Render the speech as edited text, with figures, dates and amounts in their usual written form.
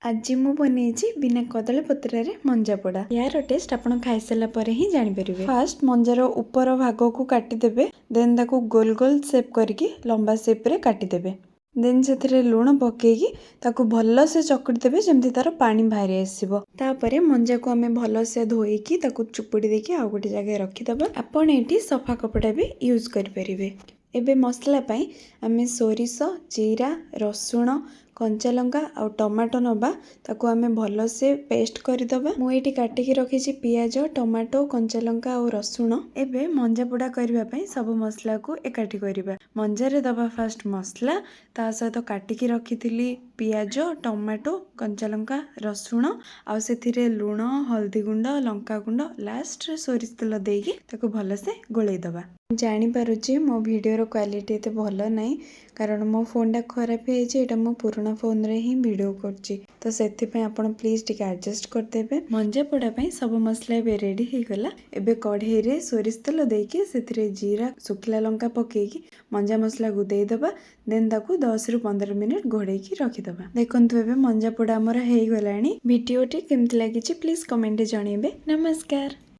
आज मु बनेइछि बिना कदली पत्र रे मंजा पोड़ा। यार टेस्ट आपण खाई सारा परे ही जानि परिबे। फास्ट मंजार ऊपर भाग को काटी देबे, देन ताको गोल गोल शेप करके लंबा शेप रे काटी देबे। देन से लुण पकेकी ताको भल से चकुड़ी देबे जेमति तार पानी बाहरी आसीबो। तापरे मंजा को आमे भल से धोईकी ताको चुपुड़ी देकी आ गोटे जगह रखी दबा। आपण एठी सफा कपड़ा भी यूज करि परिबे। एबे मसला पाई आमे सोरिष, जीरा, रसुण, कंचा लंका आ टमाटो नबा ताको आमे भल से पेस्ट करि दबा। मु एठी काटिकी रखिछि पियाज, टमाटो, कंचा लंका आ रसुण। एबे मंजा पोड़ा करबा पाई सब मसला को एकाठी करिबा। मंजा रे दबा फास्ट मसला, ता सहित काटिकी रखिथिली पियाज, टमाटो, कंचा लंका, रसुण आ सेथिरे लुण, हल्दी गुंड, लंका गुंड, लास्ट रे सोरिष तेल देकी ताको भल से गोळेई दबा। जानी पारुची मो वीडियो रो क्वालिटी एते भलो नाही, कारण मो फोन टा खराब हे जे एटा मो पुराना फोन रे ही वीडियो करची, तो सेति पे आपण प्लीज टिके एडजस्ट कर देबे। मंजा पोड़ा पे सब मसला बे रेडी हे गला। एबे कढ़ाई रे सोरिष तेल देकी सेथिरे जीरा, सुखला लंका पकेकी मंजा मसला को दे दबा। देन ताको 10 रु 15 मिनिट घोड़े की रखी दबा। देखंतु एबे मंजा पोड़ा हमर हे गलानी। वीडियो टी केमति लागिची प्लीज कमेंट रे जणेबे। नमस्कार।